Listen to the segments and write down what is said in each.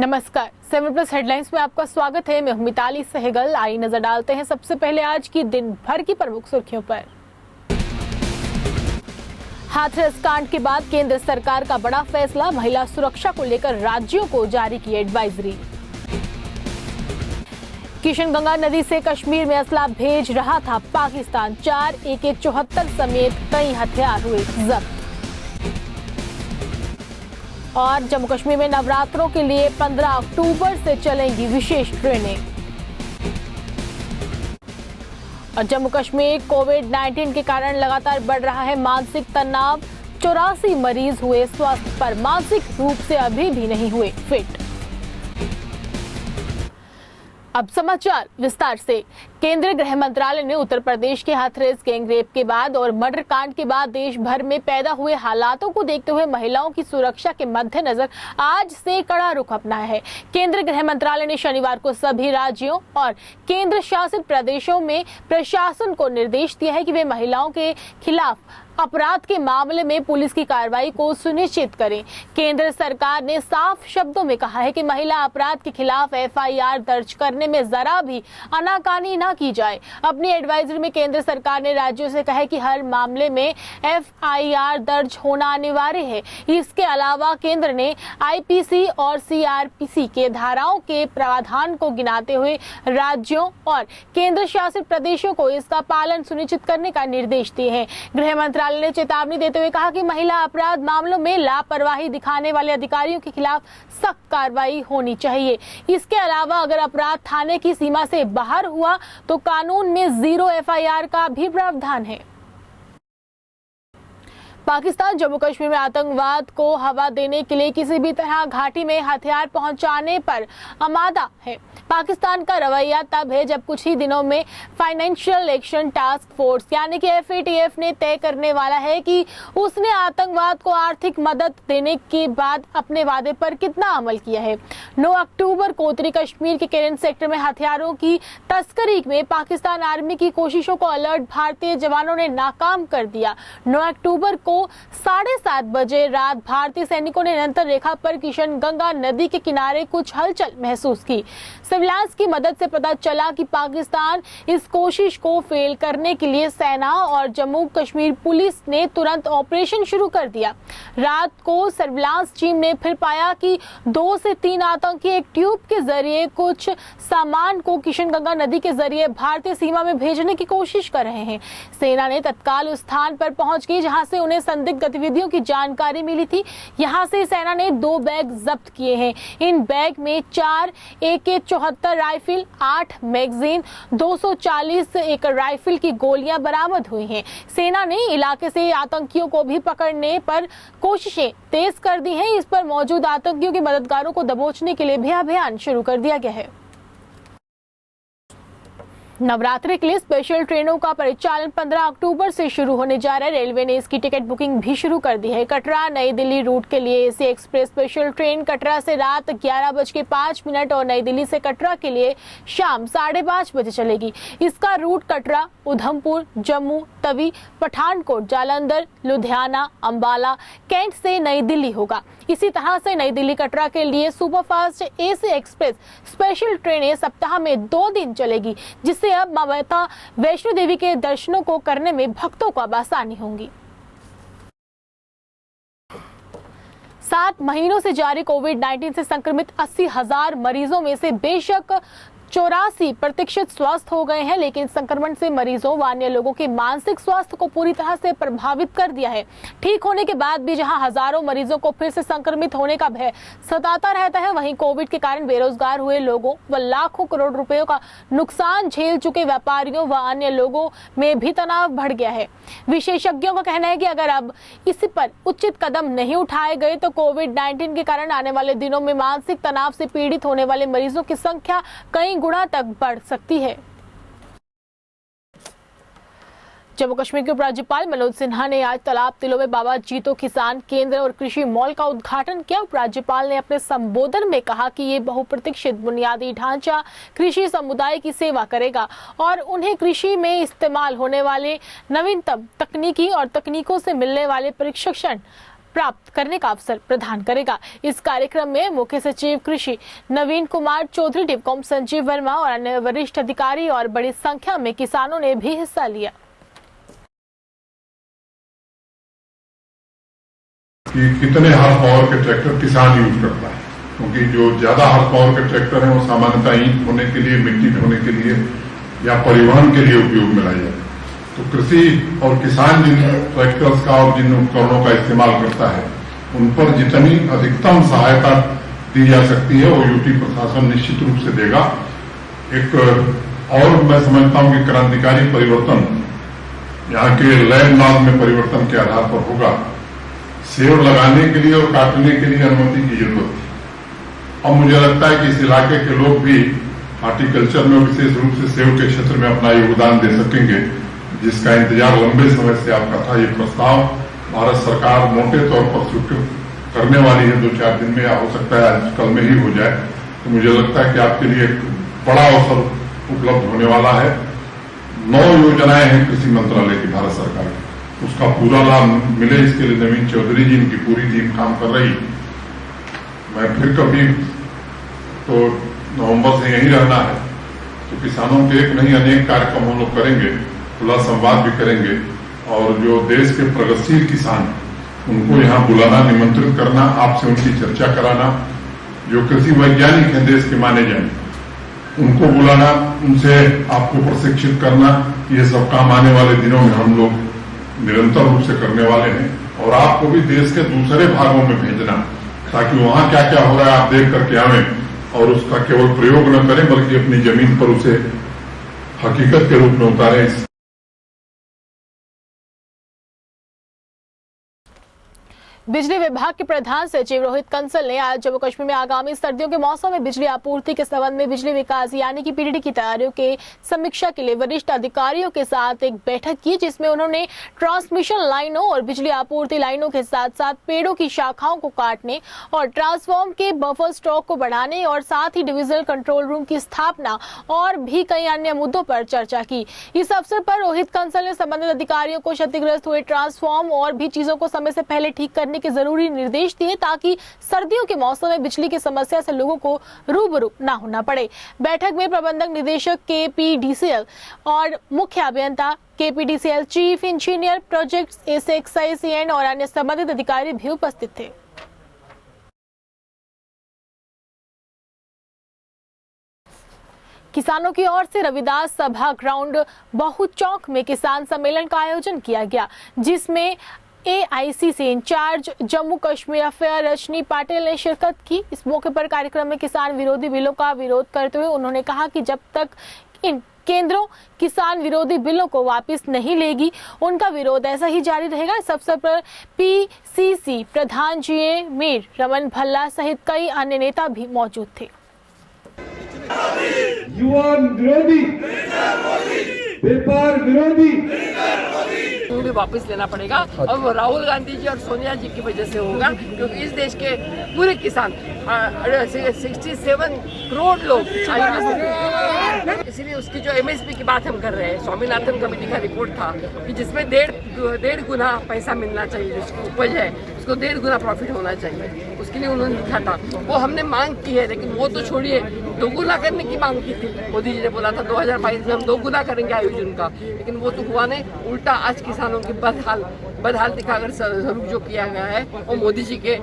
नमस्कार, 7+ हेडलाइंस में आपका स्वागत है। मैं हूं मिताली सहगल। आई नजर डालते हैं सबसे पहले आज की दिन भर की प्रमुख सुर्खियों पर। हाथरस कांड के बाद केंद्र सरकार का बड़ा फैसला, महिला सुरक्षा को लेकर राज्यों को जारी की एडवाइजरी। किशनगंगा नदी से कश्मीर में असला भेज रहा था पाकिस्तान, 4 AK-74 समेत कई हथियार हुए जब्त। और जम्मू कश्मीर में नवरात्रों के लिए 15 अक्टूबर से चलेंगी विशेष ट्रेनें। और जम्मू कश्मीर कोविड-19 के कारण लगातार बढ़ रहा है मानसिक तनाव, 84 मरीज हुए स्वस्थ पर मानसिक रूप से अभी भी नहीं हुए फिट। अब समाचार विस्तार से। केंद्रीय गृह मंत्रालय ने उत्तर प्रदेश के हाथरस गैंगरेप के बाद और मर्डर कांड के बाद देश भर में पैदा हुए हालातों को देखते हुए महिलाओं की सुरक्षा के मद्देनजर आज से कड़ा रुख अपनाया है। केंद्रीय गृह मंत्रालय ने शनिवार को सभी राज्यों और केंद्र शासित प्रदेशों में प्रशासन को निर्देश दिया है कि वे महिलाओं के खिलाफ अपराध के मामले में पुलिस की कार्रवाई को सुनिश्चित करें। केंद्र सरकार ने साफ शब्दों में कहा है कि महिला अपराध के खिलाफ FIR दर्ज करने में जरा भी आनाकानी न की जाए। अपनी एडवाइजरी में केंद्र सरकार ने राज्यों से कहा है कि हर मामले में FIR दर्ज होना अनिवार्य है। इसके अलावा केंद्र ने IPC और CRPC के धाराओं के प्रावधान को गिनाते हुए राज्यों और केंद्र शासित प्रदेशों को इसका पालन सुनिश्चित करने का निर्देश दिए हैं। गृह मंत्रालय ने चेतावनी देते हुए कहा कि महिला अपराध मामलों में लापरवाही दिखाने वाले अधिकारियों के खिलाफ सख्त कार्रवाई होनी चाहिए। इसके अलावा अगर अपराध थाने की सीमा से बाहर हुआ तो कानून में 0 FIR का भी प्रावधान है। पाकिस्तान जम्मू कश्मीर में आतंकवाद को हवा देने के लिए किसी भी तरह घाटी में हथियार पहुंचाने पर आमादा है। पाकिस्तान का रवैया तब है जब कुछ ही दिनों में फाइनेंशियल एक्शन टास्क फोर्स यानी कि FATF ने तय करने वाला है कि उसने आतंकवाद को आर्थिक मदद देने के बाद अपने वादे पर कितना अमल किया है। 9 अक्टूबर को उत्तरी कश्मीर के केरन सेक्टर में हथियारों की तस्करी में पाकिस्तान आर्मी की कोशिशों को अलर्ट भारतीय जवानों ने नाकाम कर दिया। 9 अक्टूबर को 7:30 बजे रात भारतीय सैनिकों ने नियंत्रण रेखा पर किशनगंगा नदी के किनारे कुछ हलचल महसूस की। सर्विलांस की मदद से पता चला कि पाकिस्तान इस कोशिश को फेल करने के लिए सेना और जम्मू कश्मीर पुलिस ने तुरंत ऑपरेशन शुरू कर दिया। रात को सर्विलांस टीम ने फिर पाया कि 2 से 3 आतंकी एक ट्यूब के जरिए कुछ सामान को किशनगंगा नदी के जरिए भारतीय सीमा में भेजने की कोशिश कर रहे हैं। सेना ने तत्काल उस स्थान पर पहुंच गई जहां से उन्हें संदिग्ध गतिविधियों की जानकारी मिली थी। यहां से सेना ने 2 बैग जब्त किए हैं। इन बैग में 4 AK-74 राइफल, 8 मैगजीन, 240 एक राइफल की गोलियां बरामद हुई हैं। सेना ने इलाके से आतंकियों को भी पकड़ने पर कोशिशें तेज कर दी हैं। इस पर मौजूद आतंकियों के मददगारों को दबोचने के लिए भी अभियान शुरू कर दिया गया है। नवरात्रि के लिए स्पेशल ट्रेनों का परिचालन 15 अक्टूबर से शुरू होने जा रहा है। रेलवे ने इसकी टिकट बुकिंग भी शुरू कर दी है। कटरा नई दिल्ली रूट के लिए AC express special train Katra से रात 11:05 और नई दिल्ली से कटरा के लिए शाम 5:30 बजे चलेगी। इसका रूट कटरा, उधमपुर, जम्मू तवी, पठानकोट, जालंधर, लुधियाना, अंबाला, कैंट से नई दिल्ली होगा। इसी तरह से नई दिल्ली कटरा के लिए सुपरफास्ट AC एक्सप्रेस स्पेशल ट्रेनें सप्ताह में 2 दिन चलेगी, जिससे अब माता वैष्णो देवी के दर्शनों को करने में भक्तों को अब आसानी होगी। 7 महीनों से जारी कोविड-19 से संक्रमित 80,000 मरीजों में से बेशक 84% स्वस्थ हो गए हैं, लेकिन संक्रमण से मरीजों व अन्य लोगों के मानसिक स्वास्थ्य को पूरी तरह से प्रभावित कर दिया है। ठीक होने के बाद भी जहां हजारों मरीजों को फिर से संक्रमित होने का भय सताता रहता है, वहीं कोविड के कारण बेरोजगार हुए लोगों व लाखों करोड़ रुपयों का नुकसान झेल चुके व्यापारियों व अन्य लोगों में भी तनाव बढ़ गया है। विशेषज्ञों का कहना है कि अगर अब इस पर उचित कदम नहीं उठाए गए तो कोविड-19 के कारण आने वाले दिनों में मानसिक तनाव से पीड़ित होने वाले मरीजों की संख्या कई गुना तक बढ़ सकती है। जम्मू कश्मीर के उपराज्यपाल मनोज सिन्हा ने आज तालाब तिलों में बाबा जीतो किसान केंद्र और कृषि मॉल का उद्घाटन किया। उपराज्यपाल ने अपने संबोधन में कहा कि ये बहुप्रतीक्षित बुनियादी ढांचा कृषि समुदाय की सेवा करेगा और उन्हें कृषि में इस्तेमाल होने वाले नवीनतम तकनीकी और तकनीकों से मिलने वाले प्रशिक्षण प्राप्त करने का अवसर प्रदान करेगा। इस कार्यक्रम में मुख्य सचिव कृषि नवीन कुमार चौधरी, डिवकॉम संजीव वर्मा और अन्य वरिष्ठ अधिकारी और बड़ी संख्या में किसानों ने भी हिस्सा लिया। कि कितने हार्स पावर के ट्रैक्टर किसान यूज करता है, क्योंकि जो ज्यादा हार्स पावर के ट्रैक्टर हैं वो सामान्यतः ईंट ढोने के लिए, मिट्टी ढोने के लिए या परिवहन के लिए उपयोग में लाए जाते हैं। तो कृषि और किसान जिन ट्रैक्टर्स का और जिन उपकरणों का इस्तेमाल करता है उन पर जितनी अधिकतम सहायता दी जा सकती है वो यूटी प्रशासन निश्चित रूप से देगा। एक और मैं समझता हूं कि क्रांतिकारी परिवर्तन यहाँ के लैंड लॉज में परिवर्तन के आधार पर होगा। सेब लगाने के लिए और काटने के लिए अनुमति की जरूरत थी। अब मुझे लगता है कि इस इलाके के लोग भी हॉर्टिकल्चर में विशेष रूप से सेब के क्षेत्र में अपना योगदान दे सकेंगे, जिसका इंतजार लंबे समय से आपका था। ये प्रस्ताव भारत सरकार मोटे तौर पर स्वीकृत करने वाली है 2-4 दिन में, या हो सकता है आज कल में ही हो जाए। तो मुझे लगता है कि आपके लिए एक बड़ा अवसर उपलब्ध होने वाला है। 9 योजनाएं हैं कृषि मंत्रालय की, भारत सरकार की, उसका पूरा लाभ मिले इसके लिए नवीन चौधरी जी, इनकी पूरी टीम काम कर रही। मैं फिर कभी तो नवंबर से यहीं रहना है, तो किसानों के एक नहीं अनेक कार्यक्रम हम लोग करेंगे, खुला संवाद भी करेंगे और जो देश के प्रगतिशील किसान उनको यहाँ बुलाना, निमंत्रित करना, आपसे उनकी चर्चा कराना, जो कृषि वैज्ञानिक हैं देश के माने जाए उनको बुलाना, उनसे आपको प्रशिक्षित करना, ये सब काम आने वाले दिनों में हम लोग निरंतर रूप से करने वाले हैं। और आपको भी देश के दूसरे भागों में भेजना, ताकि वहां क्या क्या हो रहा है आप देख करके आवें और उसका केवल प्रयोग न करें बल्कि अपनी जमीन पर उसे हकीकत के रूप में उतारें। बिजली विभाग के प्रधान सचिव रोहित कंसल ने आज जम्मू कश्मीर में आगामी सर्दियों के मौसम में बिजली आपूर्ति के संबंध में बिजली विकास यानी कि पीडीडी की तैयारियों के समीक्षा के लिए वरिष्ठ अधिकारियों के साथ एक बैठक की, जिसमें उन्होंने ट्रांसमिशन लाइनों और बिजली आपूर्ति लाइनों के साथ साथ पेड़ों की शाखाओं को काटने और ट्रांसफॉर्म के बफर स्टॉक को बढ़ाने और साथ ही डिविजनल कंट्रोल रूम की स्थापना और भी कई अन्य मुद्दों पर चर्चा की। इस अवसर पर रोहित कंसल ने संबंधित अधिकारियों को क्षतिग्रस्त हुए ट्रांसफॉर्म और भी चीजों को समय से पहले ठीक करने के जरूरी निर्देश दिए, ताकि सर्दियों के मौसम में बिजली की समस्या से लोगों को रूबरू न होना पड़े। बैठक में प्रबंधक निदेशक केपीडीसीएल और मुख्य अभियंता केपीडीसीएल, चीफ इंजीनियर प्रोजेक्ट्स SXICN और अन्य संबंधित अधिकारी भी उपस्थित थे। किसानों की ओर से रविदास सभा ग्राउंड बहुत चौक में किसान सम्मेलन का आयोजन किया गया, जिसमें AIC से इंचार्ज जम्मू कश्मीर अफेयर रजनी पाटिल ने शिरकत की। इस मौके पर कार्यक्रम में किसान विरोधी बिलों का विरोध करते हुए उन्होंने कहा कि जब तक इन केंद्रों किसान विरोधी बिलों को वापस नहीं लेगी, उनका विरोध ऐसा ही जारी रहेगा। इस अवसर पर PCC प्रधान GA मीर रमन भल्ला सहित कई अन्य नेता भी मौजूद थे। युवा विरोधी, व्यापार विरोधी भी वापस लेना पड़ेगा और वो राहुल गांधी जी और सोनिया जी की वजह से होगा, क्योंकि इस देश के पूरे किसान 67 करोड़ लोग, इसीलिए उसकी जो MSP की बात हम कर रहे हैं, स्वामीनाथन कमेटी का रिपोर्ट था कि जिसमें डेढ़ गुना पैसा मिलना चाहिए, जिसकी उपज है उसको 1.5 गुना प्रॉफिट होना चाहिए, उसके लिए उन्होंने लिखा था। वो हमने मांग की है, लेकिन वो तो छोड़िए, 2 गुना करने की मांग की थी। मोदी जी ने बोला था 2022 में हम 2 गुना करेंगे आयोजन का, लेकिन वो तो हुआ नहीं। उल्टा आज किसानों की बदहाल दिखाकर स्वरूप जो किया गया है वो मोदी जी के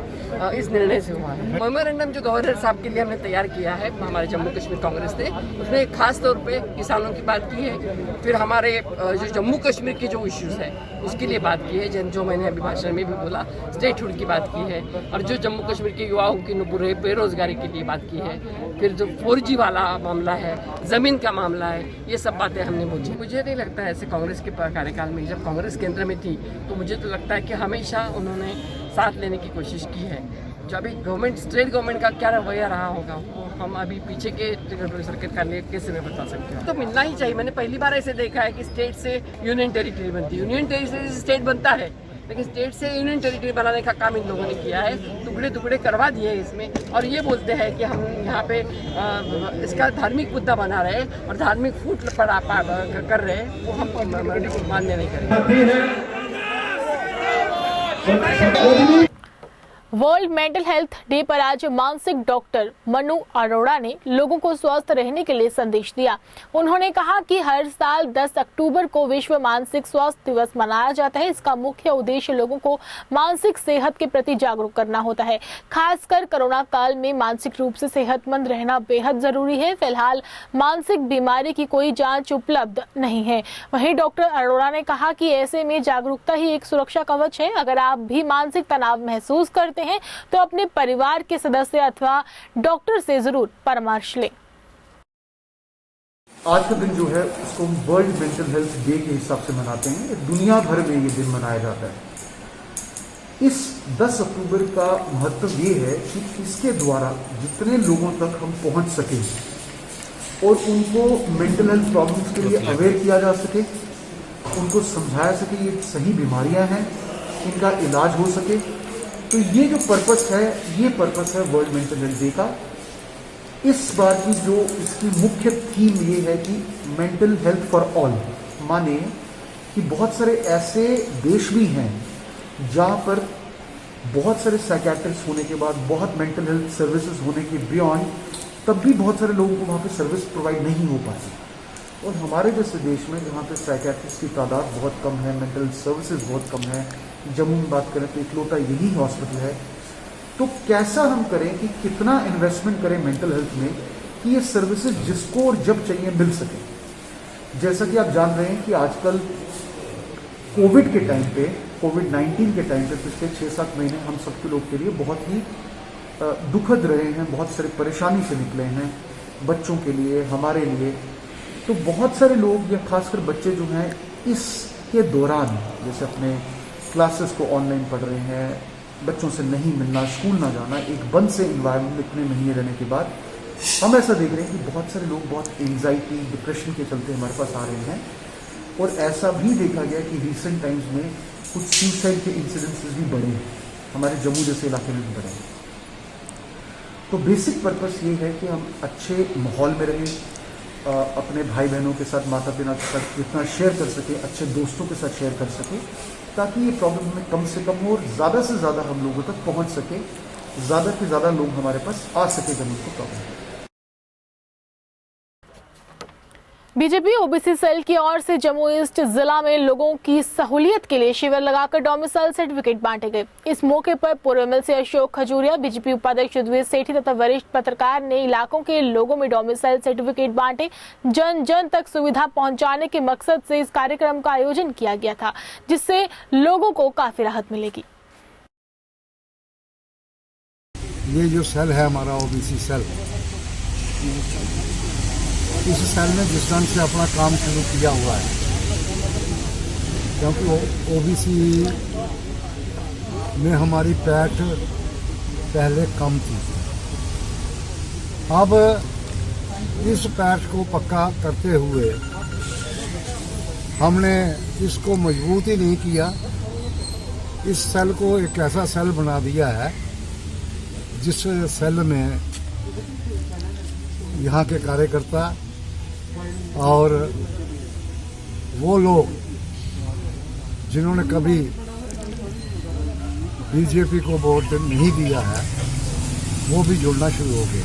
इस निर्णय से हुआ है। मेमोरेंडम जो गवर्नर साहब के लिए हमने तैयार किया है हमारे जम्मू कश्मीर कांग्रेस ने, उसमें खास तौर पे किसानों की बात की है, फिर हमारे जो जम्मू कश्मीर के जो इश्यूज है उसके लिए बात की है, जो मैंने अभी भाषण में भी बोला, स्टेटहुड की बात की है, और जो जम्मू कश्मीर के युवाओं की बेरोजगारी के लिए बात की है, फिर जो 4G वाला मामला है, जमीन का मामला है, ये सब बातें हमने पूछी। मुझे नहीं लगता है ऐसे कांग्रेस के कार्यकाल में, जब कांग्रेस केंद्र में थी तो मुझे तो लगता है कि हमेशा उन्होंने साथ लेने की कोशिश की है। जो अभी स्टेट गवर्नमेंट का क्या रवैया रहा होगा वो हम अभी पीछे के सरकार का लिए कैसे में बता सकते हैं। तो मिलना ही चाहिए। मैंने पहली बार ऐसे देखा है कि स्टेट से यूनियन टेरिटरी बनती है, यूनियन टेरिटरी से स्टेट बनता है, लेकिन स्टेट से यूनियन टेरिटरी बनाने का काम इन लोगों ने किया है, टुकड़े करवा दिए इसमें, और ये बोलते हैं कि हम यहाँ पे इसका धार्मिक मुद्दा बना रहे हैं और धार्मिक फूट कर रहे हैं, वो हम मान्य नहीं करेंगे। वर्ल्ड मेंटल हेल्थ डे पर आज मानसिक डॉक्टर मनु अरोड़ा ने लोगों को स्वस्थ रहने के लिए संदेश दिया। उन्होंने कहा कि हर साल 10 अक्टूबर को विश्व मानसिक स्वास्थ्य दिवस मनाया जाता है। इसका मुख्य उद्देश्य लोगों को मानसिक सेहत के प्रति जागरूक करना होता है। खासकर कोरोना काल में मानसिक रूप से सेहतमंद रहना बेहद जरूरी है। फिलहाल मानसिक बीमारी की कोई जांच उपलब्ध नहीं है। वहीं डॉक्टर अरोड़ा ने कहा कि ऐसे में जागरूकता ही एक सुरक्षा कवच है। अगर आप भी मानसिक तनाव महसूस करते हैं तो अपने परिवार के सदस्य अथवा डॉक्टर से जरूर परामर्श लें। आज का दिन जो है उसको हम वर्ल्ड मेंटल हेल्थ डे के हिसाब से मनाते हैं। दुनिया भर में ये दिन मनाया जाता है। इस 10 अक्टूबर का महत्व ये है कि इसके द्वारा जितने लोगों तक हम पहुंच सकें और उनको मेंटल हेल्थ प्रॉब्लम्स के लिए अवेयर किया जा सके, उनको समझाया सके ये सही बीमारियां हैं, इनका इलाज हो सके। तो ये जो पर्पस है, ये पर्पस है वर्ल्ड मेंटल हेल्थ डे का। इस बार की जो इसकी मुख्य थीम ये है कि मेंटल हेल्थ फॉर ऑल, माने कि बहुत सारे ऐसे देश भी हैं जहाँ पर बहुत सारे साइकियाट्रिस्ट होने के बाद, बहुत मेंटल हेल्थ सर्विसेज होने के बियॉन्ड, तब भी बहुत सारे लोगों को वहाँ पे सर्विस प्रोवाइड नहीं हो पाती। और हमारे जैसे देश में जहाँ पे साइकियाट्रिस्ट की तादाद बहुत कम है, मेंटल हेल्थ सर्विसेज बहुत कम है, जम्मू में बात करें तो इकलौता यही हॉस्पिटल है। तो कैसा हम करें कि कितना इन्वेस्टमेंट करें मेंटल हेल्थ में कि ये सर्विसेज जिसको और जब चाहिए मिल सके। जैसा कि आप जान रहे हैं कि आजकल कोविड के टाइम पे, कोविड-19 के टाइम पे पिछले 6-7 महीने हम सबके लोग के लिए बहुत ही दुखद रहे हैं, बहुत सारी परेशानी से निकले हैं, बच्चों के लिए, हमारे लिए। तो बहुत सारे लोग या खासकर बच्चे जो हैं इसके दौरान जैसे अपने क्लासेस को ऑनलाइन पढ़ रहे हैं, बच्चों से नहीं मिलना, स्कूल ना जाना, एक बंद से इन्वायरमेंट इतने महीने रहने के बाद हम ऐसा देख रहे हैं कि बहुत सारे लोग बहुत एंजाइटी, डिप्रेशन के चलते हमारे पास आ रहे हैं। और ऐसा भी देखा गया कि रिसेंट टाइम्स में कुछ सुसाइड के इंसिडेंसेस भी बढ़े हैं, हमारे जम्मू जैसे इलाके में भी बढ़े हैं। तो बेसिक पर्पस ये है कि हम अच्छे माहौल में रहें, अपने भाई बहनों के साथ, माता पिता के साथ जितना शेयर कर सके, अच्छे दोस्तों के साथ शेयर कर सके, ताकि ये प्रॉब्लम में कम से कम हो और ज़्यादा से ज़्यादा हम लोगों तक पहुंच सके, ज़्यादा से ज़्यादा लोग हमारे पास आ सके जब उनको प्रॉब्लम है। बीजेपी ओबीसी सेल की ओर से जम्मू ईस्ट जिला में लोगों की सहूलियत के लिए शिविर लगाकर डोमिसाइल सर्टिफिकेट बांटे गए। इस मौके पर पूर्व एमएलसी अशोक खजूरिया, बीजेपी उपाध्यक्ष युद्धवीर सेठी तथा वरिष्ठ पत्रकार ने इलाकों के लोगों में डोमिसाइल सर्टिफिकेट बांटे। जन जन तक सुविधा पहुंचाने के मकसद से इस कार्यक्रम का आयोजन किया गया था, जिससे लोगों को काफी राहत मिलेगी। ये जो सेल है हमारा ओबीसी सेल, इस सेल ने जिस ढंग से अपना काम शुरू किया हुआ है, क्योंकि ओबीसी में हमारी पैठ पहले कम थी। अब इस पैठ को पक्का करते हुए हमने इसको मजबूत ही नहीं किया, इस सेल को एक ऐसा सेल बना दिया है जिस सेल में यहाँ के कार्यकर्ता और वो लोग जिन्होंने कभी बीजेपी को वोट नहीं दिया है, वो भी जुड़ना शुरू हो गए।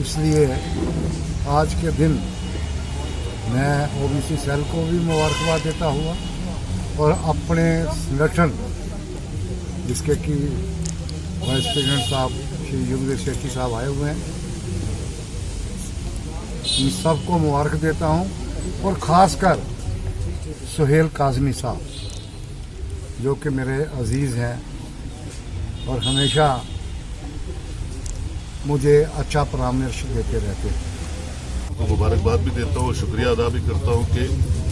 इसलिए आज के दिन मैं ओबीसी सेल को भी मुबारकबाद देता हुआ और अपने संगठन जिसके कि वाइस प्रेसिडेंट साहब श्री युद्धवीर सेठी साहब आए हुए हैं, इन सबको मुबारक देता हूं। और ख़ासकर सुहेल काज़मी साहब जो कि मेरे अजीज़ हैं और हमेशा मुझे अच्छा परामर्श देते रहते हैं। तो मुबारकबाद भी देता हूँ, शुक्रिया अदा भी करता हूँ कि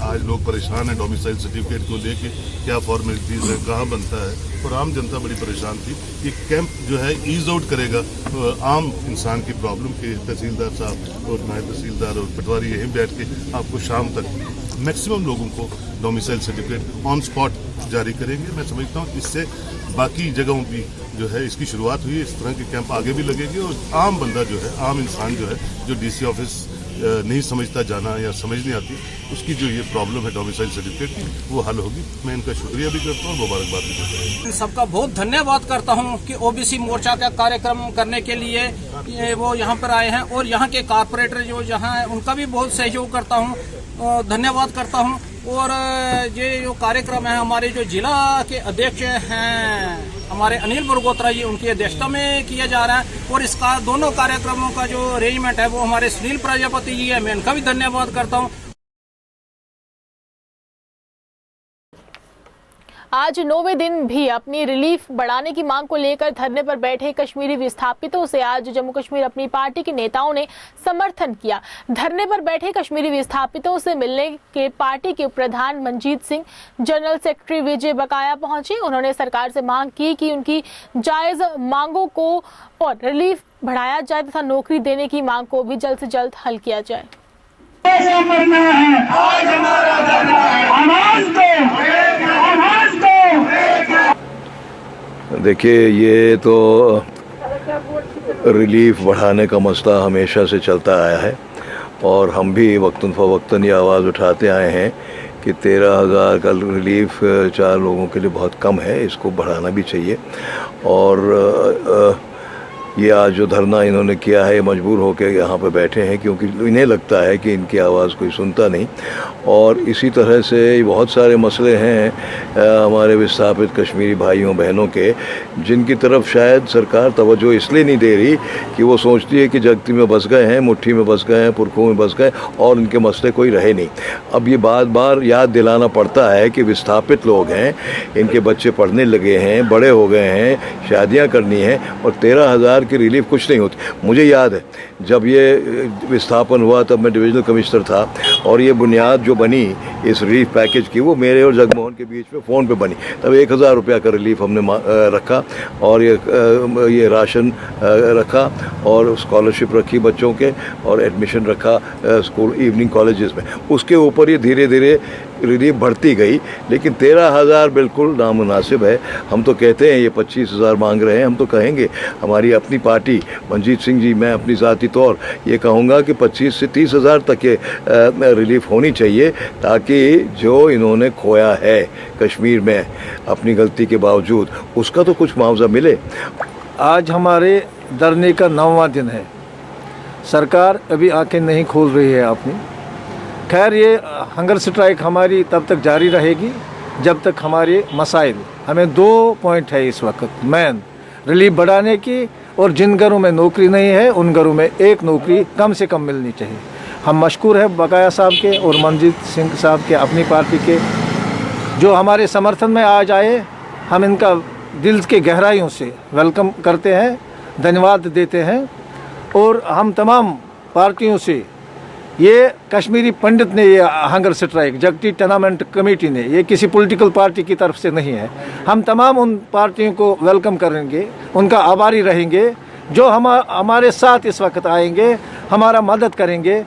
आज लोग परेशान हैं डोमिसाइल सर्टिफिकेट को लेके, क्या फॉर्मेलिटीज़ है, कहाँ बनता है, और आम जनता बड़ी परेशान थी। ये कैंप जो है ईज आउट करेगा आम इंसान की प्रॉब्लम के। तहसीलदार साहब और नायब तहसीलदार और पटवारी यहीं बैठ के आपको शाम तक मैक्सिमम लोगों को डोमिसाइल सर्टिफिकेट ऑन स्पॉट जारी करेंगे। मैं समझता हूँ इससे बाकी जगहों भी जो है इसकी शुरुआत हुई है, इस तरह के कैंप आगे भी लगेंगे और आम बंदा जो है, आम इंसान जो है, जो डीसी ऑफिस नहीं समझता जाना या समझ नहीं आती, उसकी जो ये प्रॉब्लम है डोमिसाइल सर्टिफिकेट की, वो हल होगी। मैं इनका शुक्रिया भी करता हूँ, मुबारकबाद भी करता हूँ। सबका बहुत धन्यवाद करता हूँ कि ओबीसी मोर्चा का कार्यक्रम करने के लिए वो यहाँ पर आए हैं, और यहाँ के कारपोरेटर जो यहाँ है उनका भी बहुत सहयोग करता हूँ, धन्यवाद करता हूँ। और ये जो कार्यक्रम है हमारे जो जिला के अध्यक्ष हैं हमारे अनिल बरगोत्रा जी, उनकी अध्यक्षता में किया जा रहा है, और इसका दोनों कार्यक्रमों का जो अरेंजमेंट है वो हमारे सुनील प्रजापति जी है, मैं इनका भी धन्यवाद करता हूँ। आज 9वें दिन भी अपनी रिलीफ बढ़ाने की मांग को लेकर धरने पर बैठे कश्मीरी विस्थापितों से आज जम्मू कश्मीर अपनी पार्टी के नेताओं ने समर्थन किया। धरने पर बैठे कश्मीरी विस्थापितों से मिलने के पार्टी के प्रधान मनजीत सिंह, जनरल सेक्रेटरी विजय बकाया पहुंचे। उन्होंने सरकार से मांग की कि उनकी जायज मांगों को और रिलीफ बढ़ाया जाए तथा नौकरी देने की मांग को भी जल्द से जल्द हल किया जाए। देखिए, ये तो रिलीफ बढ़ाने का मसला हमेशा से चलता आया है, और हम भी वक्तन फ़वक्तन ये आवाज़ उठाते आए हैं कि 13,000 का रिलीफ 4 लोगों के लिए बहुत कम है, इसको बढ़ाना भी चाहिए। और ये आज जो धरना इन्होंने किया है, मजबूर होकर यहाँ पे बैठे हैं क्योंकि इन्हें लगता है कि इनकी आवाज़ कोई सुनता नहीं। और इसी तरह से बहुत सारे मसले हैं हमारे विस्थापित कश्मीरी भाइयों बहनों के, जिनकी तरफ शायद सरकार तवज्जो इसलिए नहीं दे रही कि वो सोचती है कि जगती में बस गए हैं, मुट्ठी में बस गए हैं, पुरखों में बस गए और इनके मसले कोई रहे नहीं। अब ये बार बार याद दिलाना पड़ता है कि विस्थापित लोग हैं, इनके बच्चे पढ़ने लगे हैं, बड़े हो गए हैं, शादियाँ करनी हैं, और 13,000 की रिलीफ कुछ नहीं होती। मुझे याद है जब ये विस्थापन हुआ तब मैं डिविजनल कमिश्नर था, और ये बुनियाद जो बनी इस रिलीफ पैकेज की वो मेरे और जगमोहन के बीच में फ़ोन पे बनी। तब 1,000 रुपया का रिलीफ हमने रखा, और ये राशन रखा, और स्कॉलरशिप रखी बच्चों के, और एडमिशन रखा स्कूल इवनिंग कॉलेजेस में। उसके ऊपर ये धीरे धीरे रिलीफ बढ़ती गई, लेकिन 13,000 बिल्कुल नामुनासिब है। हम तो कहते हैं ये 25,000 मांग रहे हैं, हम तो कहेंगे, हमारी अपनी पार्टी मनजीत सिंह जी, मैं अपनी ज़ाती तौर ये कहूँगा कि 25 से 30,000 तक के रिलीफ होनी चाहिए, ताकि जो इन्होंने खोया है कश्मीर में अपनी गलती के बावजूद, उसका तो कुछ मुआवजा मिले। आज हमारे धरने का 9वां दिन है। सरकार अभी आंखें नहीं खोल रही है अपनी। खैर, ये हंगर स्ट्राइक हमारी तब तक जारी रहेगी जब तक हमारे मसाइल, हमें 2 पॉइंट है इस वक्त मेन, रिलीफ बढ़ाने की, और जिन घरों में नौकरी नहीं है उन घरों में एक नौकरी कम से कम मिलनी चाहिए। हम मशकूर है बकाया साहब के और मनजीत सिंह साहब के, अपनी पार्टी के, जो हमारे समर्थन में आज आए। हम इनका दिल के गहराइयों से वेलकम करते हैं, धन्यवाद देते हैं। और हम तमाम पार्टियों से, ये कश्मीरी पंडित ने ये हंगर स्ट्राइक, जगती टूर्नामेंट कमेटी ने, ये किसी पॉलिटिकल पार्टी की तरफ से नहीं है। हम तमाम उन पार्टियों को वेलकम करेंगे, उनका आभारी रहेंगे जो हमारे साथ इस वक्त आएंगे, हमारा मदद करेंगे।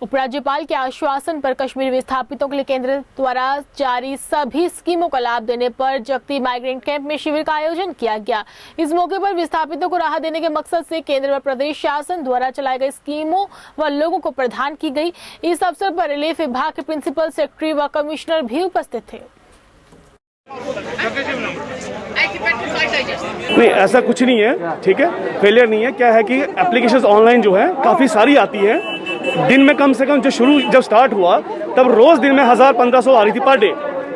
उपराज्यपाल के आश्वासन पर कश्मीरी विस्थापितों के लिए केंद्र द्वारा जारी सभी स्कीमों का लाभ देने पर जगती माइग्रेंट कैंप में शिविर का आयोजन किया गया। इस मौके पर विस्थापितों को राहत देने के मकसद से केंद्र व प्रदेश शासन द्वारा चलाई गई स्कीमों व लोगों को प्रदान की गई। इस अवसर पर रिलीफ विभाग के प्रिंसिपल सेक्रेटरी व कमिश्नर भी उपस्थित थे। नहीं, ऐसा कुछ नहीं है, ठीक है, फेलियर नहीं है। क्या है कि एप्लीकेशंस ऑनलाइन जो है काफ़ी सारी आती है। दिन में कम से कम जब स्टार्ट हुआ तब रोज दिन में 1,000-1,500 आ रही थी पर डे,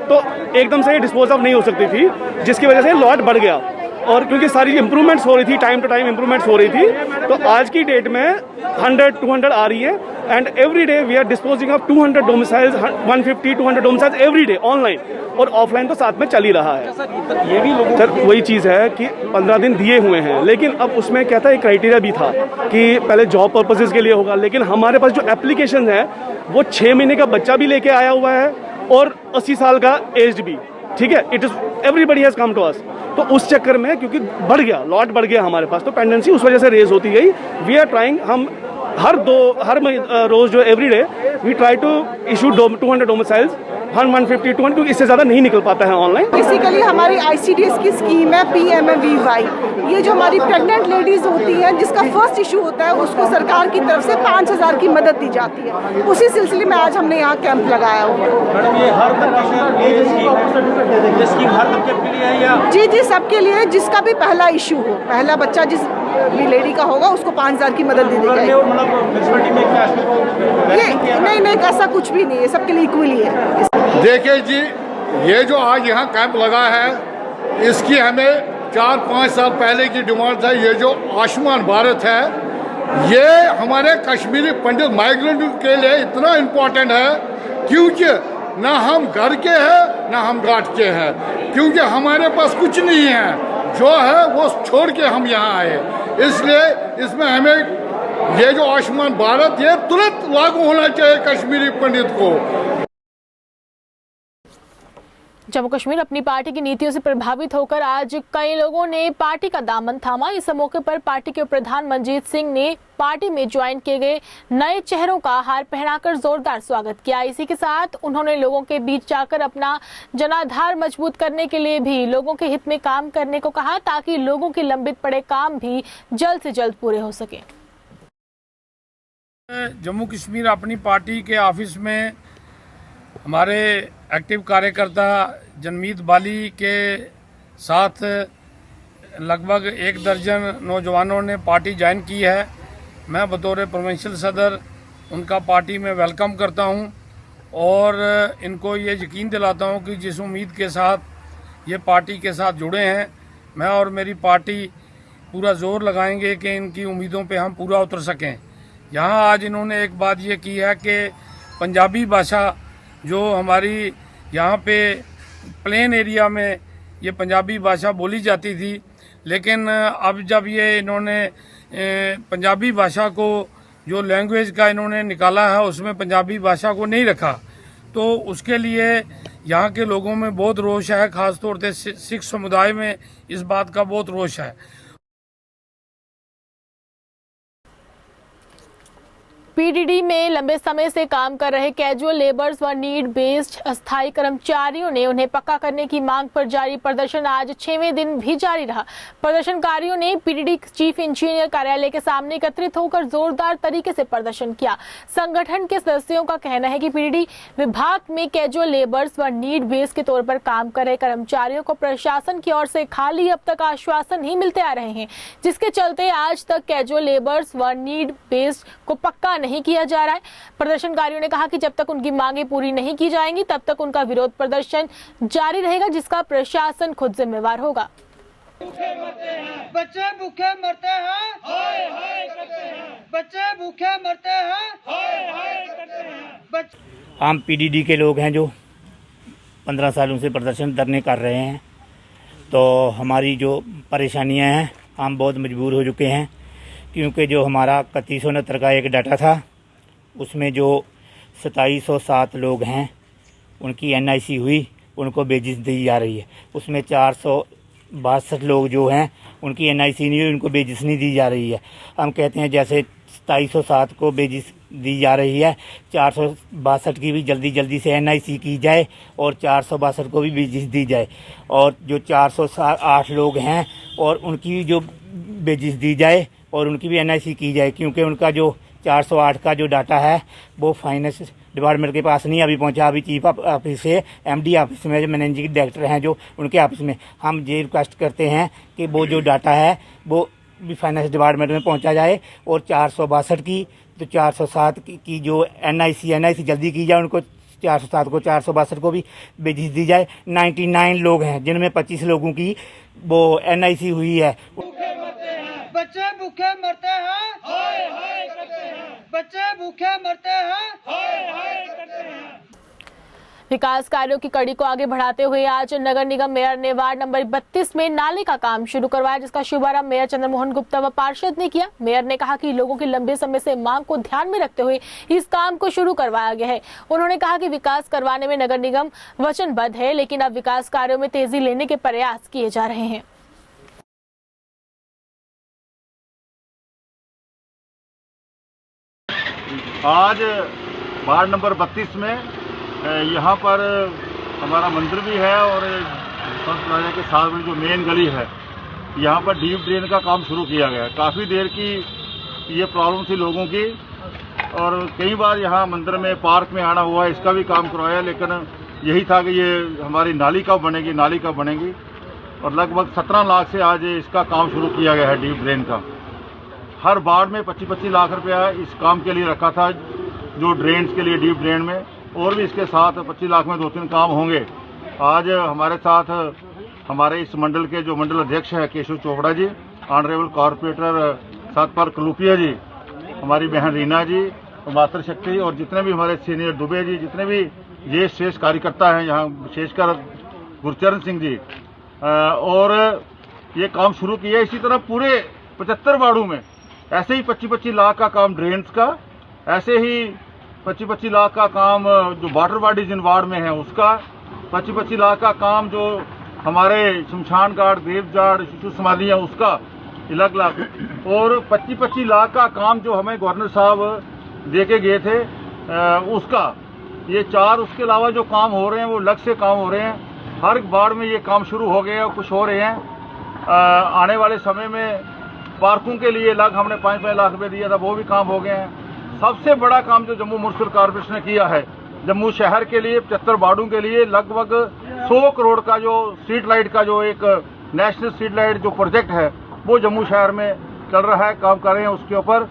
तो एकदम से डिस्पोज ऑफ नहीं हो सकती थी, जिसकी वजह से लॉट बढ़ गया। और क्योंकि सारी इंप्रूवमेंट्स हो रही थी, टाइम टू टाइम इंप्रूवमेंट्स हो रही थी, तो आज की डेट में 100-200 आ रही है। And every day we are disposing of 200 domiciles, 150-200 domiciles every day, online और ऑफलाइन तो साथ में चल ही रहा है। ये भी लोगों सर वही चीज़ है कि 15 दिन दिए हुए हैं, लेकिन अब उसमें क्या था, एक क्राइटेरिया भी था कि पहले जॉब पर्पसेस के लिए होगा, लेकिन हमारे पास जो एप्लीकेशन है वो 6 महीने का बच्चा भी लेके आया हुआ है और 80 साल का एज्ड भी, ठीक है। It is everybody has come to us. तो उस चक्कर में क्योंकि बढ़ गया, लॉट बढ़ गया हमारे पास, तो पेंडेंसी उस वजह से रेज होती गई। वी आर ट्राइंग, हम हर रोज जो every day we try to issue 200 domiciles, 150 200, क्योंकि इससे ज़्यादा नहीं निकल पाता है ऑनलाइन। बेसिकली हमारी ICDS की स्कीम है PMVY। ये जो हमारी प्रेग्नेंट लेडीज़ होती हैं जिसका फर्स्ट इशू होता है उसको सरकार की तरफ से 5000 की मदद दी जाती है। उसी सिलसिले में आज हमने यहाँ कैंप लगाया हुआ है। जी सबके लिए, जिसका भी पहला इशू हो, पहला बच्चा जिस भी लेडी का होगा उसको 5000 की मदद दी जाएगी। नहीं ऐसा कुछ भी नहीं है, सबके लिए इक्वली है। देखिए जी, ये जो आज यहाँ कैंप लगा है इसकी हमें 4-5 साल पहले की डिमांड था। ये जो आयुष्मान भारत है ये हमारे कश्मीरी पंडित माइग्रेंट के लिए इतना इम्पोर्टेंट है क्योंकि ना हम घर के हैं ना हम घाट के हैं, क्योंकि हमारे पास कुछ नहीं है, जो है वो छोड़ के हम यहाँ आए। इसलिए इसमें हमें ये जो आयुष्मान भारत ये तुरंत लागू होना चाहिए कश्मीरी पंडित को। जम्मू कश्मीर अपनी पार्टी की नीतियों से प्रभावित होकर आज कई लोगों ने पार्टी का दामन थामा। इस मौके पर पार्टी के प्रधान मनजीत सिंह ने पार्टी में ज्वाइन किए गए नए चेहरों का हार पहनाकर जोरदार स्वागत किया। इसी के साथ उन्होंने लोगों के बीच जाकर अपना जनाधार मजबूत करने के लिए भी लोगों के हित में काम करने को कहा, ताकि लोगों के लंबित पड़े काम भी जल्द से जल्द पूरे हो सके। जम्मू कश्मीर अपनी पार्टी के ऑफिस में हमारे एक्टिव कार्यकर्ता जनमीत बाली के साथ लगभग 1 दर्जन नौजवानों ने पार्टी ज्वाइन की है। मैं बतौर प्रोविंशियल सदर उनका पार्टी में वेलकम करता हूं और इनको ये यकीन दिलाता हूं कि जिस उम्मीद के साथ ये पार्टी के साथ जुड़े हैं, मैं और मेरी पार्टी पूरा जोर लगाएंगे कि इनकी उम्मीदों पे हम पूरा उतर सकें। यहाँ आज इन्होंने एक बात ये की है कि पंजाबी भाषा जो हमारी यहाँ पे प्लेन एरिया में ये पंजाबी भाषा बोली जाती थी, लेकिन अब जब ये इन्होंने पंजाबी भाषा को जो लैंग्वेज का इन्होंने निकाला है उसमें पंजाबी भाषा को नहीं रखा, तो उसके लिए यहाँ के लोगों में बहुत रोष है, खासतौर से सिख समुदाय में इस बात का बहुत रोष है। पीडीडी में लंबे समय से काम कर रहे कैजुअल लेबर्स व नीड बेस्ड अस्थायी कर्मचारियों ने उन्हें पक्का करने की मांग पर जारी प्रदर्शन आज 6वें दिन भी जारी रहा। प्रदर्शनकारियों ने पीडीडी चीफ इंजीनियर कार्यालय के सामने एकत्रित होकर जोरदार तरीके से प्रदर्शन किया। संगठन के सदस्यों का कहना है कि पीडीडी विभाग में कैजुअल लेबर्स व नीड बेस्ड के तौर पर काम कर रहे कर्मचारियों को प्रशासन की ओर से खाली अब तक आश्वासन ही मिलते आ रहे हैं, जिसके चलते आज तक कैजुअल लेबर्स व नीड बेस्ड को पक्का नहीं किया जा रहा है। प्रदर्शनकारियों ने कहा कि जब तक उनकी मांगे पूरी नहीं की जाएंगी तब तक उनका विरोध प्रदर्शन जारी रहेगा, जिसका प्रशासन खुद जिम्मेवार होगा। बच्चे भूखे मरते हैं, हाय हाय करते हैं। बच्चे भूखे मरते हैं, हाय हाय करते हैं। हम पीडीडी के लोग हैं जो 15 सालों से प्रदर्शन धरने कर रहे हैं, तो हमारी जो परेशानियां हैं हम बहुत मजबूर हो चुके हैं, क्योंकि जो हमारा 3169 का एक डाटा था उसमें जो 2707 लोग हैं उनकी NIC हुई, उनको बेजिस दी जा रही है। उसमें 462 लोग जो हैं उनकी NIC नहीं हुई, उनको बेजिस नहीं दी जा रही है। हम कहते हैं जैसे 2707 को बेजिस दी जा रही है, 462 की भी जल्दी से NIC की जाए और 462 को भी बेजिस दी जाए, और जो 408 लोग हैं और उनकी जो बेजिस दी जाए और उनकी भी NIC की जाए, क्योंकि उनका जो 408 का जो डाटा है वो फाइनेंस डिपार्टमेंट के पास नहीं अभी पहुंचा, अभी चीफ ऑफिस से MD ऑफिस में जो मैनेजिंग डायरेक्टर हैं जो उनके ऑफिस में। हम ये रिक्वेस्ट करते हैं कि वो जो डाटा है वो भी फाइनेंस डिपार्टमेंट में पहुंचा जाए, और 462 की तो 407 की जो NIC जल्दी की जाए, उनको 407 को 462 को भी बेजिस दी जाए। 99 लोग हैं जिनमें 25 लोगों की वो NIC हुई है। बच्चे भूखे मरते हैं, हाय हाय करते हैं। बच्चे भूखे मरते हैं, हाय हाय करते हैं। विकास कार्यों की कड़ी को आगे बढ़ाते हुए आज नगर निगम मेयर ने वार्ड नंबर 32 में नाले का काम शुरू करवाया, जिसका शुभारंभ मेयर चंद्रमोहन गुप्ता व पार्षद ने किया। मेयर ने कहा कि लोगों की लंबे समय से मांग को ध्यान में रखते हुए इस काम को शुरू करवाया गया है। उन्होंने कहा कि विकास करवाने में नगर निगम वचनबद्ध है, लेकिन अब विकास कार्यों में तेजी लेने के प्रयास किए जा रहे हैं। आज वार्ड नंबर 32 में यहाँ पर हमारा मंदिर भी है और संत प्लाजा के साथ में जो मेन गली है यहाँ पर डीप ड्रेन का काम शुरू किया गया है। काफ़ी देर की ये प्रॉब्लम थी लोगों की और कई बार यहाँ मंदिर में पार्क में आना हुआ, इसका भी काम करवाया, लेकिन यही था कि ये हमारी नाली कब बनेगी और लगभग 17 लाख से आज इसका काम शुरू किया गया है डीप ड्रेन का। हर वार्ड में 25-25 लाख रुपया इस काम के लिए रखा था, जो ड्रेन्स के लिए डीप ड्रेन में, और भी इसके साथ 25 लाख में 2-3 काम होंगे। आज हमारे साथ हमारे इस मंडल के जो मंडल अध्यक्ष हैं केशव चोपड़ा जी, ऑनरेबल कॉरपोरेटर सतपाल कलूपिया जी, हमारी बहन रीना जी, मातृशक्ति और जितने भी हमारे सीनियर दुबे जी, जितने भी ये श्रेष्ठ कार्यकर्ता हैं यहाँ, विशेषकर गुरचरण सिंह जी, और ये काम शुरू किया। इसी तरह पूरे 75 वार्डों में ऐसे ही 25-25 लाख का काम ड्रेन्स का, ऐसे ही 25-25 लाख का काम जो वाटर बॉडीज इन वार्ड में है उसका, 25-25 लाख का काम जो हमारे शमशान घाट, देवजाड़, शिशु समाधि है उसका अलग, और 25-25 लाख का काम जो हमें गवर्नर साहब दे के गए थे उसका। ये 4 उसके अलावा जो काम हो रहे हैं वो अलग से काम हो रहे हैं। हर वार्ड में ये काम शुरू हो गए और कुछ हो रहे हैं। आने वाले समय में पार्कों के लिए अलग हमने 5-5 लाख रुपये दिया था, वो भी काम हो गए हैं। सबसे बड़ा काम जो जम्मू म्युनिसिपल कॉर्पोरेशन ने किया है जम्मू शहर के लिए 75 वार्डों के लिए लगभग 100 करोड़ का जो स्ट्रीट लाइट का जो एक नेशनल स्ट्रीट लाइट जो प्रोजेक्ट है वो जम्मू शहर में चल रहा है, काम कर रहे हैं उसके ऊपर।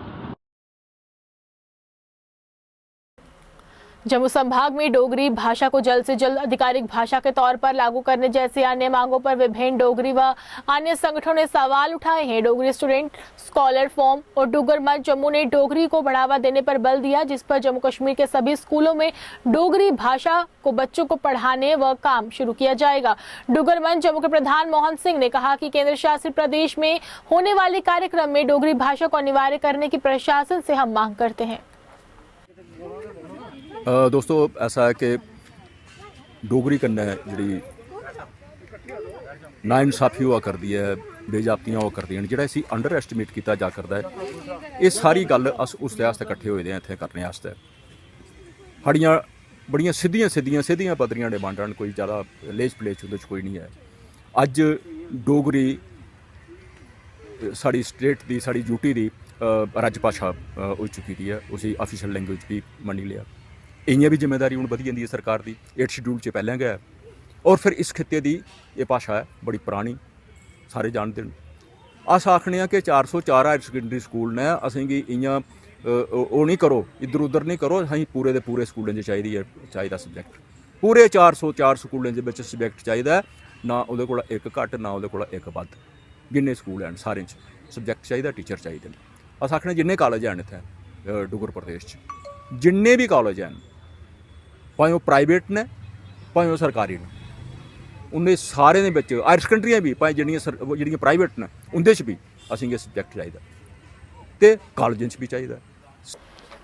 जम्मू संभाग में डोगरी भाषा को जल्द से जल्द आधिकारिक भाषा के तौर पर लागू करने जैसी अन्य मांगों पर विभिन्न डोगरी व अन्य संगठनों ने सवाल उठाए हैं। डोगरी स्टूडेंट स्कॉलर फोरम और डुगर मंच जम्मू ने डोगरी को बढ़ावा देने पर बल दिया, जिस पर जम्मू कश्मीर के सभी स्कूलों में डोगरी भाषा को बच्चों को पढ़ाने व काम शुरू किया जाएगा। डुगर मंच जम्मू के प्रधान मोहन सिंह ने कहा कि केंद्र शासित प्रदेश में होने वाले कार्यक्रम में डोगरी भाषा को अनिवार्य करने की प्रशासन से हम मांग करते हैं। दोस्तों ऐसा है कि डोगरी कन्नै जी नाइंसाफी हुआ करती है, बेजाबतियां हुआ करदियां न, जेह्ड़ा इसी अंडर एस्टिमेट किया जा करता है। ये सारी गल अस उसदे आस्तै कट्ठे होए दे आं इत्थै करने आस्तै। साढ़ियां बड़ियां सिद्धियां पद्धरियां डिमांडां न, कोई ज़्यादा लेच पलेच उंदे च कोई नहीं है। अज्ज डोगरी साड़ी स्टेट दी, साड़ी यूटी दी राजभाषा हो चुकी दी है, उसी ऑफिशियल लैंग्वेज भी मन्नी लिया। इ'यां भी जिम्मेदारी हूँ बधी जाती है सरकार की, 8 शेड्यूल च पहले गै। और फिर इस खित्ते की ये भाषा है बड़ी पुरानी, सारे जानते हैं। अस आखने कि 404 हायर सकैंडरी स्कूल ने, असेंगी इ'यां ओह् नहीं करो, इधर उधर नहीं करो, असें पूरे दे पूरे स्कूलें च चाहिदा सब्जैक्ट, पूरे 404 स्कूलें च सब्जैक्ट चाहिदा, ना उहदे कोला एक घट्ट ना उहदे कोला एक बद्ध। जिन्ने स्कूल हैं सारे सब्जैक्ट चाहिदा, टीचर चाहिए। अस आखने जिन्ने कॉलेज हैं इत्थै डुगर प्रदेश च, जिन्ने भी कॉलेज हैं, भावें वो प्राइवेट ने भावें वो सरकारी ने, उन्हें सारे दे विच हायर सकैंडरियां भी भावें जिहड़ियां प्राइवेट ने उंदे च भी असेंगी सब्जैक्ट चाहिदा ते कॉलेजें च भी चाहिदा।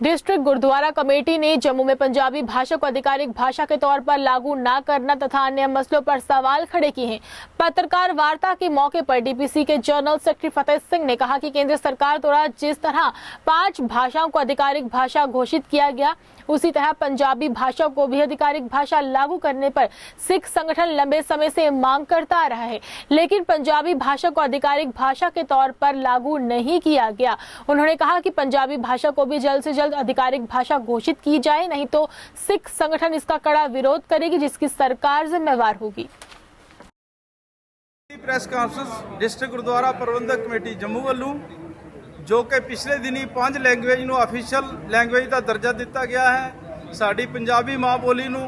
डिस्ट्रिक्ट गुरुद्वारा कमेटी ने जम्मू में पंजाबी भाषा को आधिकारिक भाषा के तौर पर लागू न करना तथा अन्य मसलों पर सवाल खड़े किए हैं। पत्रकार वार्ता के मौके पर डीपीसी के जनरल सेक्रेटरी फतेह सिंह ने कहा कि केंद्र सरकार द्वारा जिस तरह 5 भाषाओं को आधिकारिक भाषा घोषित किया गया, उसी तरह पंजाबी भाषा को भी आधिकारिक भाषा लागू करने पर सिख संगठन लंबे समय से मांग करता आ रहा है, लेकिन पंजाबी भाषा को आधिकारिक भाषा के तौर पर लागू नहीं किया गया। उन्होंने कहा कि पंजाबी भाषा को भी जल्द से जल्द आधिकारिक भाषा घोषित की जाए, नहीं तो सिख संगठन इसका कड़ा विरोध करेगी, जिसकी सरकार जिम्मेवार होगी। प्रेस कॉन्फ्रेंस डिस्ट्रिक्ट गुरुद्वारा प्रबंधक कमेटी जम्मू वालों जो कि पिछले दिनी 5 लैंगुएज ਨੂੰ ऑफिशियल लैंगुएज ਦਾ ਦਰਜਾ ਦਿੱਤਾ ਗਿਆ ਹੈ। ਸਾਡੀ ਪੰਜਾਬੀ ਮਾਂ ਬੋਲੀ ਨੂੰ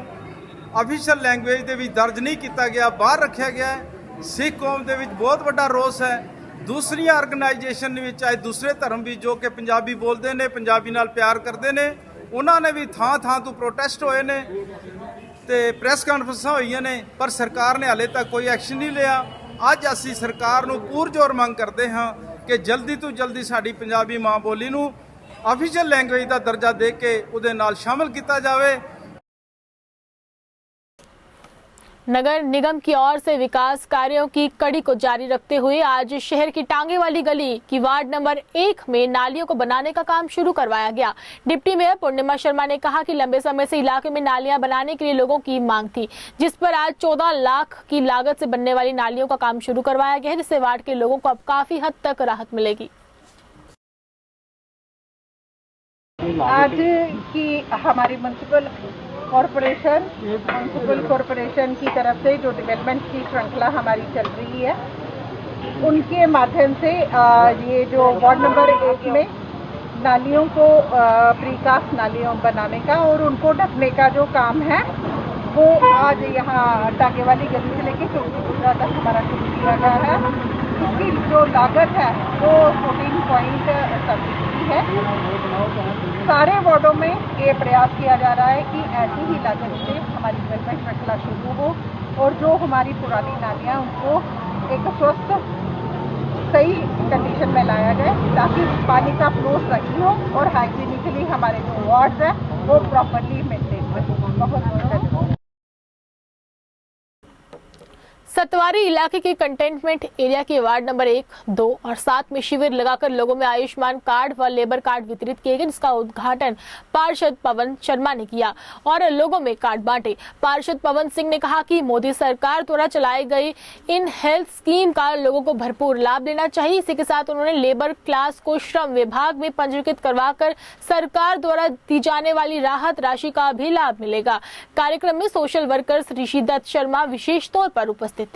ऑफिशियल लैंगुएज ਦੇ ਵਿੱਚ ਦਰਜ ਨਹੀਂ ਕੀਤਾ ਗਿਆ, ਬਾਹਰ ਰੱਖਿਆ ਗਿਆ ਹੈ। ਸਿੱਖ ਕੌਮ ਦੇ ਵਿੱਚ ਬਹੁਤ ਵੱਡਾ ਰੋਸ ਹੈ। दूसरिया ऑर्गेनाइजेशन भी चाहे दूसरे धर्म भी जो कि पंजाबी बोलते हैं, पंजाबी नाल प्यार करते हैं, उन्होंने भी थां तो प्रोटेस्ट होए ने ते प्रेस कॉन्फ्रेंसां होईयां ने, पर सरकार ने हाले तक कोई एक्शन नहीं लिया। अज असीं सरकार नूं पुरजोर मंग करते हाँ कि जल्दी तो जल्दी साडी पंजाबी मां बोली नूं ऑफिशियल लैंगुएज का दर्जा दे के उहदे नाल शामिल किया जाए। नगर निगम की ओर से विकास कार्यों की कड़ी को जारी रखते हुए आज शहर की टांगे वाली गली की वार्ड नंबर 1 में नालियों को बनाने का काम शुरू करवाया गया। डिप्टी मेयर पूर्णिमा शर्मा ने कहा कि लंबे समय से इलाके में नालियां बनाने के लिए लोगों की मांग थी, जिस पर आज 14 लाख की लागत से बनने वाली नालियों का काम शुरू करवाया गया है, जिससे वार्ड के लोगों को अब काफी हद तक राहत मिलेगी। आज की हमारी म्युनिसिपल कॉरपोरेशन की तरफ से जो डेवलपमेंट की श्रृंखला हमारी चल रही है, उनके माध्यम से ये जो वार्ड नंबर 1 में नालियों को प्रीकास्ट नालियों बनाने का और उनको ढकने का जो काम है वो आज यहाँ टांगे वाली गली से लेके चौकी तक हमारा शुरू किया गया है। इसकी जो लागत है वो 14.73 है। सारे वार्डों में ये प्रयास किया जा रहा है कि ऐसी ही लागत से हमारी डेवलपमेंट श्रृंखला शुरू हो और जो हमारी पुरानी नालियाँ उनको एक स्वस्थ सही कंडीशन में लाया जाए, ताकि पानी का फ्लो सही हो और हाइजीनिकली हमारे जो वार्ड्स हैं वो प्रॉपरली मेंटेन रहे। बहुत धन्यवाद। सतवारी इलाके के कंटेनमेंट एरिया के वार्ड नंबर 1, 2 और 7 में शिविर लगाकर लोगों में आयुष्मान कार्ड व लेबर कार्ड वितरित किए गए, जिसका उद्घाटन पार्षद पवन शर्मा ने किया और लोगों में कार्ड बांटे। पार्षद पवन सिंह ने कहा कि मोदी सरकार द्वारा चलाई गई इन हेल्थ स्कीम का लोगों को भरपूर लाभ लेना चाहिए। इसी के साथ उन्होंने लेबर क्लास को श्रम विभाग में पंजीकृत करवाकर सरकार द्वारा दी जाने वाली राहत राशि का भी लाभ मिलेगा। कार्यक्रम में सोशल वर्कर्स ऋषि दत्त शर्मा विशेष तौर पर उपस्थित थे।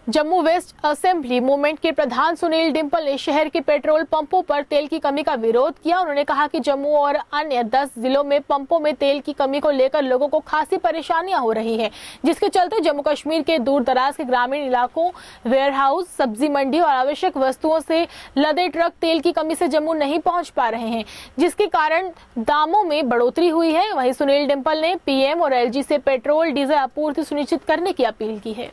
जम्मू वेस्ट असेंबली मूवमेंट के प्रधान सुनील डिंपल ने शहर के पेट्रोल पंपों पर तेल की कमी का विरोध किया। उन्होंने कहा कि जम्मू और अन्य 10 जिलों में पंपों में तेल की कमी को लेकर लोगों को खासी परेशानियां हो रही हैं, जिसके चलते जम्मू कश्मीर के दूर दराज के ग्रामीण इलाकों, वेयरहाउस, सब्जी मंडी और आवश्यक वस्तुओं से लदे ट्रक तेल की कमी से जम्मू नहीं पहुंच पा रहे हैं, जिसके कारण दामों में बढ़ोतरी हुई है। वहीं सुनील डिंपल ने पीएम और एलजी से पेट्रोल डीजल आपूर्ति सुनिश्चित करने की अपील की है।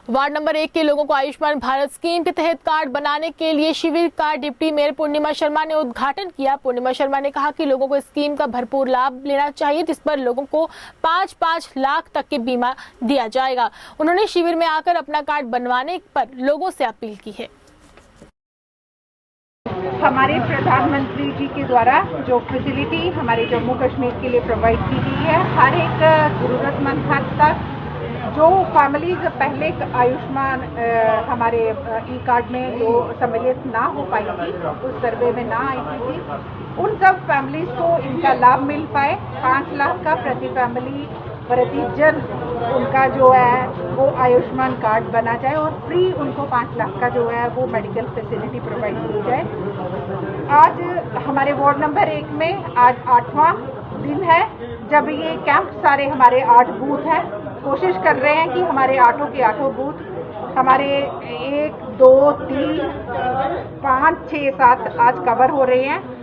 वार्ड नंबर 1 के लोगों को आयुष्मान भारत स्कीम के तहत कार्ड बनाने के लिए शिविर का डिप्टी मेयर पूर्णिमा शर्मा ने उद्घाटन किया। पूर्णिमा शर्मा ने कहा कि लोगों को स्कीम का भरपूर लाभ लेना चाहिए, जिस पर लोगों को 5-5 लाख तक के बीमा दिया जाएगा। उन्होंने शिविर में आकर अपना कार्ड बनवाने पर लोगों से अपील की है। हमारे प्रधानमंत्री जी के द्वारा जो फैसिलिटी हमारे जम्मू कश्मीर के लिए प्रोवाइड की गई है, हर एक जरूरतमंद हद तक जो फैमिलीज पहले आयुष्मान हमारे ई कार्ड में जो सम्मिलित ना हो पाई थी, उस सर्वे में ना आई थी, उन सब फैमिलीज को इनका लाभ मिल पाए। 5 लाख का प्रति फैमिली प्रति जन उनका जो है वो आयुष्मान कार्ड बना जाए और फ्री उनको 5 लाख का जो है वो मेडिकल फैसिलिटी प्रोवाइड की जाए। आज हमारे वार्ड नंबर 1 में आज 8वां दिन है जब ये कैंप सारे हमारे 8 बूथ हैं। कोशिश कर रहे हैं कि हमारे 8 के 8 बूथ हमारे 1, 2, 3, 5, 6, 7 आज कवर हो रहे हैं।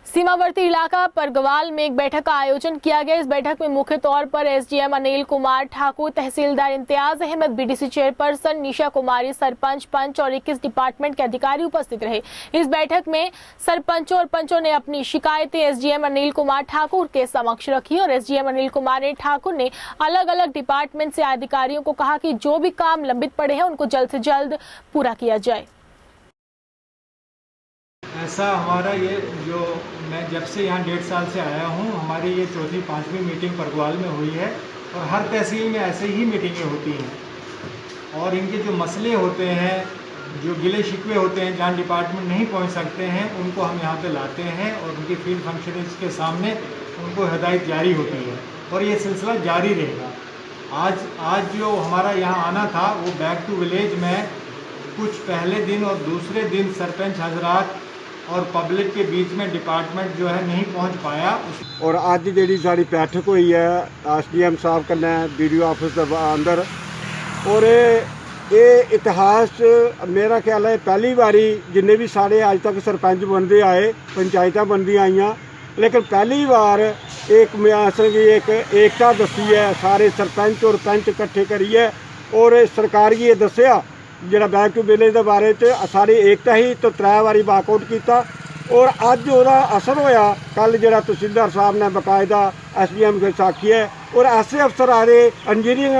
सीमावर्ती इलाका परगवाल में एक बैठक का आयोजन किया गया। इस बैठक में मुख्य तौर पर एसडीएम अनिल कुमार ठाकुर, तहसीलदार इम्तियाज अहमद, बीडीसी चेयरपर्सन निशा कुमारी, सरपंच, पंच और 21 डिपार्टमेंट के अधिकारी उपस्थित रहे। इस बैठक में सरपंचों और पंचों ने अपनी शिकायतें एसडीएम अनिल कुमार ठाकुर के समक्ष रखी और एसडीएम अनिल कुमार ठाकुर ने अलग अलग डिपार्टमेंट से अधिकारियों को कहा कि जो भी काम लंबित पड़े हैं उनको जल्द से जल्द पूरा किया जाए। ऐसा हमारा ये जो मैं जब से यहाँ 1.5 साल से आया हूँ, हमारी ये 4वीं-5वीं मीटिंग परगवाल में हुई है और हर तहसील में ऐसे ही मीटिंगें होती हैं और इनके जो मसले होते हैं, जो गिले शिकवे होते हैं, जहाँ डिपार्टमेंट नहीं पहुँच सकते हैं, उनको हम यहाँ पे लाते हैं और उनकी फील्ड फंक्शनर्स के सामने उनको हिदायत जारी होती है और ये सिलसिला जारी रहेगा। आज जो हमारा यहाँ आना था वो बैक टू विलेज में कुछ पहले दिन और दूसरे दिन सरपंच हजरात और पब्लिक के बीच में डिपार्टमेंट जो है नहीं पहुंच पाया। और अज जी साड़ी बैठक हुई है एसडीएम साहब कन्नै वीडियो ऑफिस अंदर और ये इतिहास मेरा ख्याल है पहली बारी जिन्ने भी साढ़े अज तक सरपंच बनते आए, पंचायत बनदी आईयां, लेकिन पहली बार एक एक एकता दसी है, सारे सरपंच और पंच इकट्ठे करिए और सरकार गी ये दसिया ਜਿਹੜਾ बैक टू विलेज के बारे सारी एकता ही तो 3 बारी वाकआउट किया और अज ਉਹਦਾ असर होया। कल ਜਿਹੜਾ तहसीलदार साहब ने बाकायदा SDM के साखी है और ऐसे अफसर आ रहे इंजीनियरिंग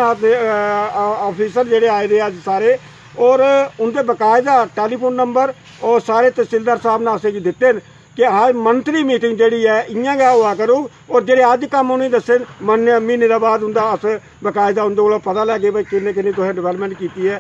ऑफिसर ਜਿਹੜੇ आए रहे अज सारे और उनके बाकायदा टैलीफोन नंबर और सारे तहसीलदार साहब ने असें दिते कि हर मंथली मीटिंग जी है इयां गै हुआ करो और जो अज कम उन्हें दसे महीने के बाद उनका अस बाकायदा उनके को पता लगे भाई किन्ने किन्नी तुसें डिवेलपमेंट की है।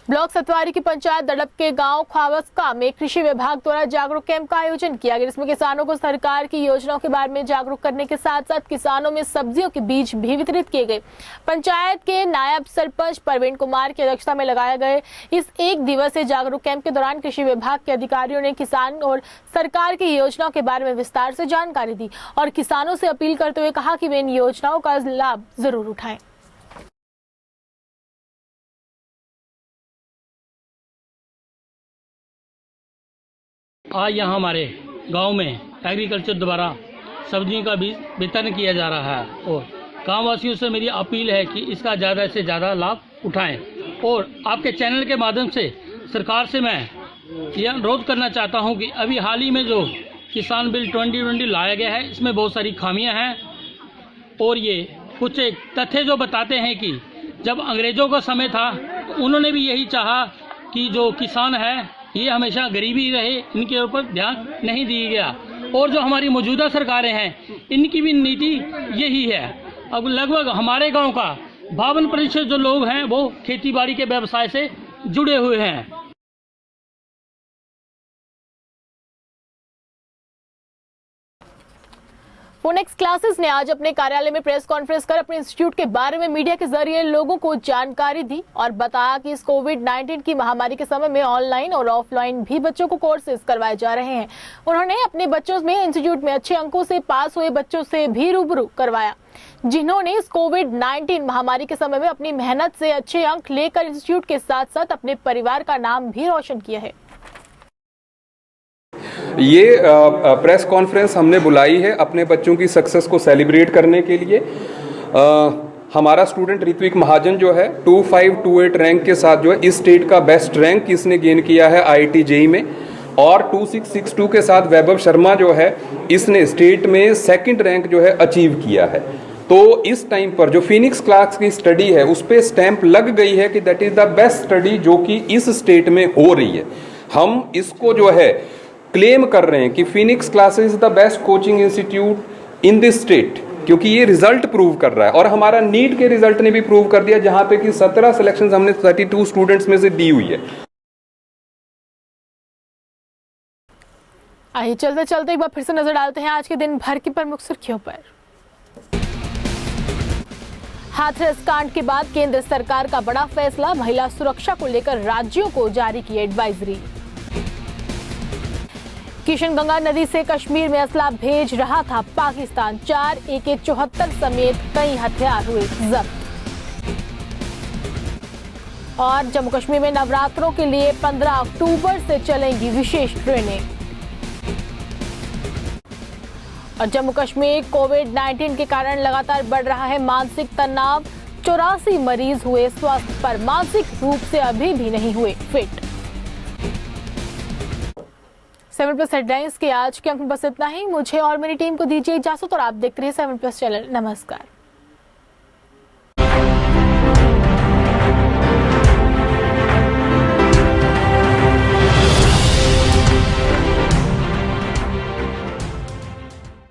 ब्लॉक सतवारी की पंचायत दड़प के गांव ख्वावस्का में कृषि विभाग द्वारा जागरूक कैंप का आयोजन किया गया, जिसमें किसानों को सरकार की योजनाओं के बारे में जागरूक करने के साथ साथ किसानों में सब्जियों के बीज भी वितरित किए गए। पंचायत के नायब सरपंच प्रवीण कुमार की अध्यक्षता में लगाए गए इस 1 दिवसीय जागरूक कैंप के दौरान कृषि विभाग के अधिकारियों ने किसान और सरकार की योजनाओं के बारे में विस्तार से जानकारी दी और किसानों से अपील करते हुए कहा कि वे इन योजनाओं का लाभ जरूर उठाएं। आज यहाँ हमारे गांव में एग्रीकल्चर द्वारा सब्जियों का बीज वितरण किया जा रहा है और गांववासियों से मेरी अपील है कि इसका ज़्यादा से ज़्यादा लाभ उठाएं और आपके चैनल के माध्यम से सरकार से मैं यह अनुरोध करना चाहता हूं कि अभी हाल ही में जो किसान बिल 2020 लाया गया है इसमें बहुत सारी खामियां हैं और ये कुछ एक तथ्य जो बताते हैं कि जब अंग्रेज़ों का समय था तो उन्होंने भी यही चाहा कि जो किसान है ये हमेशा गरीबी रहे, इनके ऊपर ध्यान नहीं दिया गया और जो हमारी मौजूदा सरकारें हैं इनकी भी नीति यही है। अब लगभग हमारे गांव का 52% जो लोग हैं वो खेतीबाड़ी के व्यवसाय से जुड़े हुए हैं। फोनेक्स क्लासेस ने आज अपने कार्यालय में प्रेस कॉन्फ्रेंस कर अपने इंस्टीट्यूट के बारे में मीडिया के जरिए लोगों को जानकारी दी और बताया कि इस कोविड-19 की महामारी के समय में ऑनलाइन और ऑफलाइन भी बच्चों को कोर्सेज करवाए जा रहे हैं। उन्होंने अपने बच्चों में इंस्टीट्यूट में अच्छे अंकों से पास हुए बच्चों से भी रूबरू करवाया, जिन्होंने इस कोविड-19 महामारी के समय में अपनी मेहनत से अच्छे अंक लेकर इंस्टीट्यूट के साथ साथ अपने परिवार का नाम भी रोशन किया है। ये प्रेस कॉन्फ्रेंस हमने बुलाई है अपने बच्चों की सक्सेस को सेलिब्रेट करने के लिए। हमारा स्टूडेंट ऋत्विक महाजन जो है 2528 रैंक के साथ जो है इस स्टेट का बेस्ट रैंक इसने गेन किया है IIT JEE में और 2662 के साथ वैभव शर्मा जो है इसने स्टेट में 2nd रैंक जो है अचीव किया है। तो इस टाइम पर जो फिनिक्स क्लास की स्टडी है उस पर स्टैंप लग गई है कि that is the best study जो कि इस स्टेट में हो रही है। हम इसको जो है क्लेम कर रहे हैं कि Phoenix classes is the best coaching institute in this state, क्योंकि ये रिजल्ट प्रूव कर रहा है और हमारा नीट के रिजल्ट ने भी प्रूव कर दिया, जहां पे कि 17 सिलेक्शंस हमने 32 स्टूडेंट्स में से दी हुई है। आइए चलते चलते एक बार फिर से नजर डालते हैं आज के दिन भर की प्रमुख सुर्खियों पर। हाथरस कांड के बाद केंद्र सरकार का बड़ा फैसला, महिला सुरक्षा को लेकर राज्यों को जारी की एडवाइजरी। किशनगंगा नदी से कश्मीर में असला भेज रहा था पाकिस्तान, 4 AK-74 समेत कई हथियार हुए जब्त। और जम्मू कश्मीर में नवरात्रों के लिए 15 अक्टूबर से चलेंगी विशेष ट्रेनें। और जम्मू कश्मीर कोविड-19 के कारण लगातार बढ़ रहा है मानसिक तनाव, 84 मरीज हुए स्वस्थ पर मानसिक रूप से अभी भी नहीं हुए फिट। 7+ हेडलाइंस के आज के अंक में बस इतना ही। मुझे और मेरी टीम को दीजिए इजाजत और आप देखते रहिए 7+ चैनल। नमस्कार।